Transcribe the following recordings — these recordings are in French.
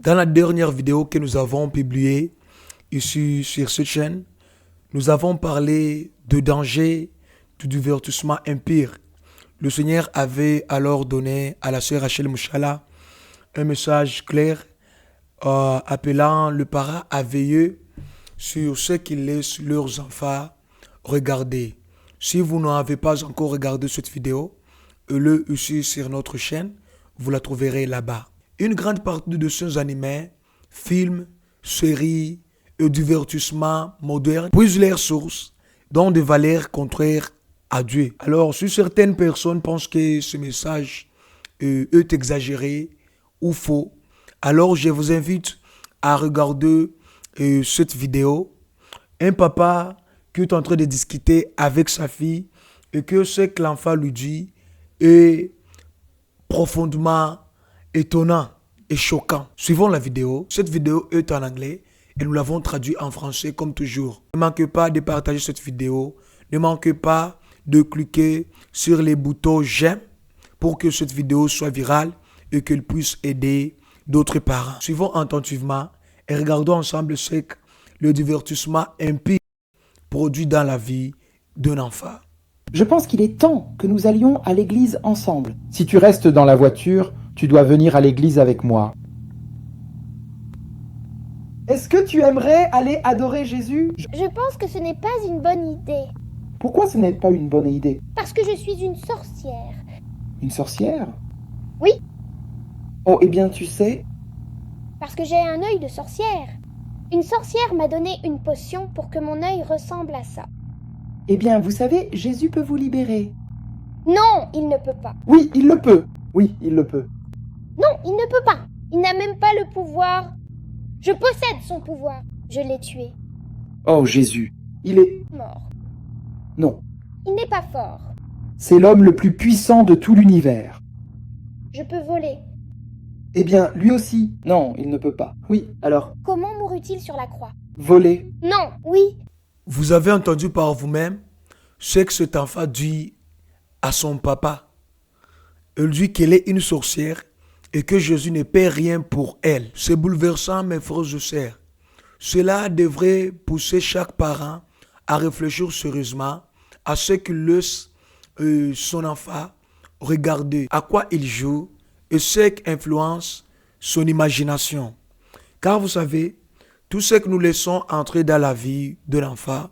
Dans la dernière vidéo que nous avons publiée ici sur cette chaîne, nous avons parlé de danger du divertissement impur. Le Seigneur avait alors donné à la sœur Rachel Mouchala un message clair appelant le parent à veiller sur ce qu'ils laissent leurs enfants regarder. Si vous n'avez pas encore regardé cette vidéo, le ici sur notre chaîne, vous la trouverez là-bas. Une grande partie de ces animés, films, séries et divertissements modernes puisent leurs sources dans des valeurs contraires à Dieu. Alors, si certaines personnes pensent que ce message est exagéré ou faux, alors je vous invite à regarder cette vidéo. Un papa qui est en train de discuter avec sa fille et que ce que l'enfant lui dit est profondément étonnant et choquant. Suivons la vidéo. Cette vidéo est en anglais et nous l'avons traduit en français comme toujours. Ne manquez pas de partager cette vidéo. Ne manquez pas de cliquer sur les boutons j'aime pour que cette vidéo soit virale et qu'elle puisse aider d'autres parents. Suivons attentivement et regardons ensemble ce que le divertissement impie produit dans la vie d'un enfant. Je pense qu'il est temps que nous allions à l'église ensemble. Si tu restes dans la voiture, tu dois venir à l'église avec moi. Est-ce que tu aimerais aller adorer Jésus? Je pense que ce n'est pas une bonne idée. Pourquoi ce n'est pas une bonne idée? Parce que je suis une sorcière. Une sorcière? Oui, Oh, eh bien, tu sais, parce que j'ai un œil de sorcière. Une sorcière m'a donné une potion pour que mon œil ressemble à ça. eh bien, vous savez, Jésus peut vous libérer. Non, il ne peut pas. Oui, il le peut. Oui, il le peut. Non, il ne peut pas. Il n'a même pas le pouvoir. Je possède son pouvoir. Je l'ai tué. Oh, Jésus, il est... Mort. Non, Il n'est pas fort. c'est l'homme le plus puissant de tout l'univers. Je peux voler. Eh bien, lui aussi. Non, il ne peut pas. Oui, alors, Comment mourut-il sur la croix? voler. Non, oui. Vous avez entendu par vous-même ce que cet enfant dit à son papa. Il dit qu'elle est une sorcière et que Jésus ne paie rien pour elle. C'est bouleversant, mes frères et sœurs. Cela devrait pousser chaque parent à réfléchir sérieusement à ce qu'il laisse son enfant regarder, à quoi il joue et ce qui influence son imagination. Car vous savez, tout ce que nous laissons entrer dans la vie de l'enfant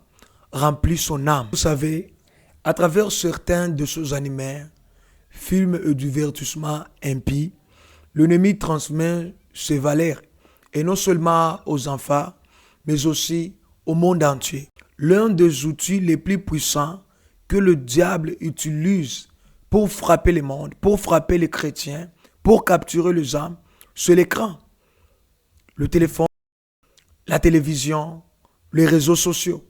remplit son âme. Vous savez, à travers certains de ces animés, films et divertissements impies, l'ennemi transmet ses valeurs, et non seulement aux enfants, mais aussi au monde entier. L'un des outils les plus puissants que le diable utilise pour frapper le monde, pour frapper les chrétiens, pour capturer les âmes, c'est l'écran, le téléphone, la télévision, les réseaux sociaux.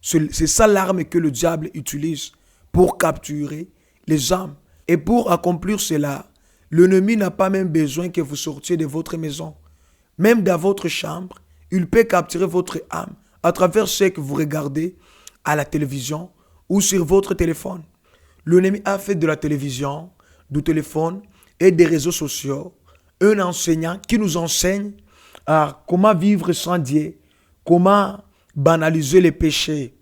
C'est ça l'arme que le diable utilise pour capturer les âmes. Et pour accomplir cela, l'ennemi n'a pas même besoin que vous sortiez de votre maison. Même dans votre chambre, il peut capturer votre âme à travers ce que vous regardez à la télévision ou sur votre téléphone. L'ennemi a fait de la télévision, du téléphone et des réseaux sociaux un enseignant qui nous enseigne à comment vivre sans Dieu, comment banaliser les péchés,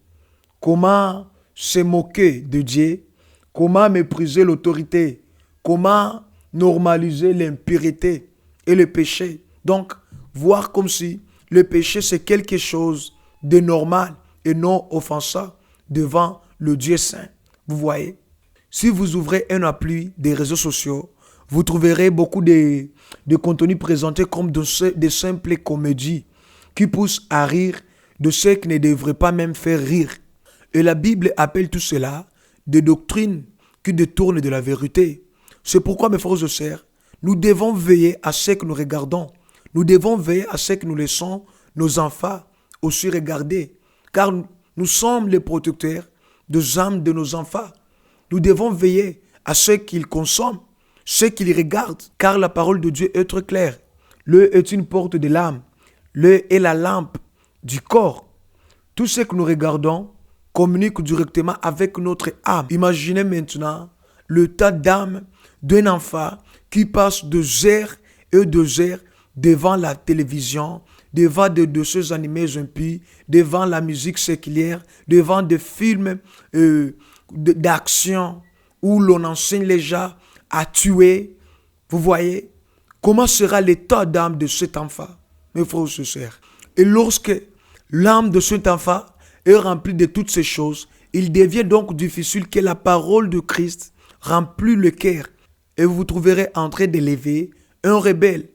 comment se moquer de Dieu, comment mépriser l'autorité, comment normaliser l'impureté et le péché. Donc, voir comme si le péché c'est quelque chose de normal et non offensant devant le Dieu saint. Vous voyez? Si vous ouvrez un appui des réseaux sociaux, vous trouverez beaucoup de contenus présentés comme des simples comédies qui poussent à rire de ce qui ne devrait pas même faire rire. Et la Bible appelle tout cela des doctrines qui détournent de la vérité. C'est pourquoi, mes frères et sœurs, nous devons veiller à ce que nous regardons. Nous devons veiller à ce que nous laissons nos enfants aussi regarder. Car nous sommes les protecteurs des âmes de nos enfants. Nous devons veiller à ce qu'ils consomment, ce qu'ils regardent. Car la parole de Dieu est très claire. L'œil est une porte de l'âme. L'œil est la lampe du corps. Tout ce que nous regardons communique directement avec notre âme. Imaginez maintenant le tas d'âme d'un enfant qui passe 2 heures et 2 heures devant la télévision, devant de dessins animés impies, devant la musique séculière, devant des films d'action où l'on enseigne les gens à tuer. Vous voyez, comment sera l'état d'âme de cet enfant, mes frères et sœurs? Et lorsque l'âme de cet enfant est remplie de toutes ces choses, il devient donc difficile que la parole de Christ remplisse le cœur. Et vous trouverez en train d'élever un rebelle.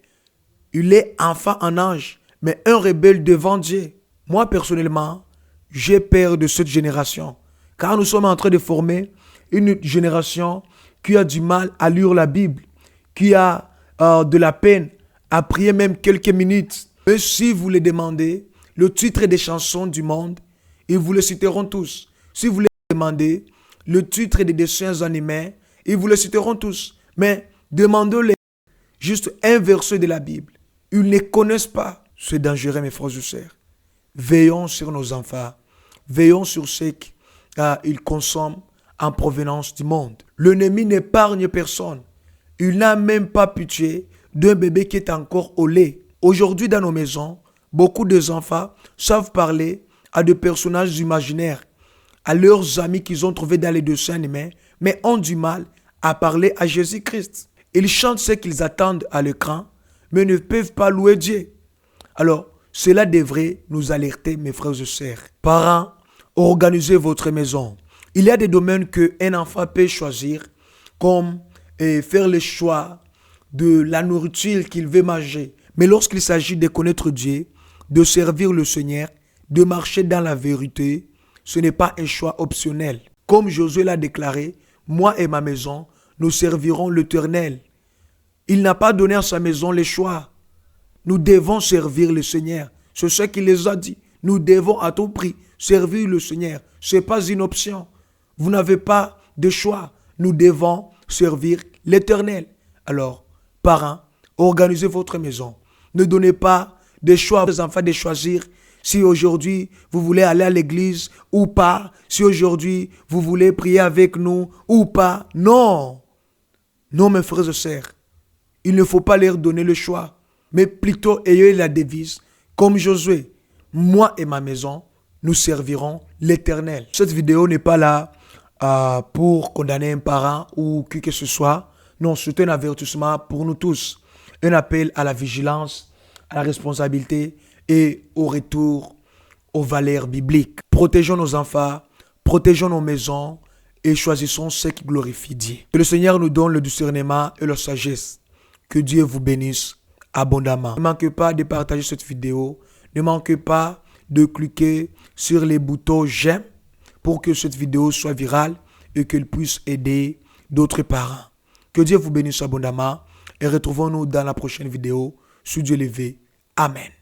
Il est enfant en âge, mais un rebelle devant Dieu. Moi, personnellement, j'ai peur de cette génération. Car nous sommes en train de former une génération qui a du mal à lire la Bible, qui a de la peine à prier même quelques minutes. Mais si vous les demandez le titre des chansons du monde, ils vous le citeront tous. Si vous les demandez le titre des dessins animés, ils vous le citeront tous. Mais demandez-les juste un verset de la Bible. Ils ne connaissent pas. C'est dangereux, mes frères et sœurs. Veillons sur nos enfants. Veillons sur ce qu'ils consomment en provenance du monde. L'ennemi n'épargne personne. Il n'a même pas pitié d'un bébé qui est encore au lait. Aujourd'hui, dans nos maisons, beaucoup d'enfants savent parler à des personnages imaginaires, à leurs amis qu'ils ont trouvés dans les dessins animés, mais ont du mal à parler à Jésus-Christ. Ils chantent ce qu'ils attendent à l'écran, mais ne peuvent pas louer Dieu. Alors, cela devrait nous alerter, mes frères et sœurs. Parents, organisez votre maison. Il y a des domaines qu'un enfant peut choisir, comme faire le choix de la nourriture qu'il veut manger. Mais lorsqu'il s'agit de connaître Dieu, de servir le Seigneur, de marcher dans la vérité, ce n'est pas un choix optionnel. Comme Josué l'a déclaré, moi et ma maison, nous servirons l'Éternel. Il n'a pas donné à sa maison le choix. Nous devons servir le Seigneur. C'est ce qu'il les a dit. Nous devons à tout prix servir le Seigneur. Ce n'est pas une option. Vous n'avez pas de choix. Nous devons servir l'Éternel. Alors, parents, organisez votre maison. Ne donnez pas de choix aux enfants de choisir si aujourd'hui vous voulez aller à l'église ou pas. Si aujourd'hui vous voulez prier avec nous ou pas. Non. Non, mes frères et sœurs. Il ne faut pas leur donner le choix. Mais plutôt ayez la devise comme Josué. Moi et ma maison, nous servirons l'Éternel. Cette vidéo n'est pas là pour condamner un parent ou qui que ce soit. Non, c'est un avertissement pour nous tous. Un appel à la vigilance, à la responsabilité et au retour aux valeurs bibliques. Protégeons nos enfants, protégeons nos maisons et choisissons ce qui glorifie Dieu. Que le Seigneur nous donne le discernement et la sagesse. Que Dieu vous bénisse abondamment. Ne manquez pas de partager cette vidéo. Ne manquez pas de cliquer sur les boutons j'aime pour que cette vidéo soit virale et qu'elle puisse aider d'autres parents. Que Dieu vous bénisse abondamment et retrouvons-nous dans la prochaine vidéo. Sous Dieu levé. Amen.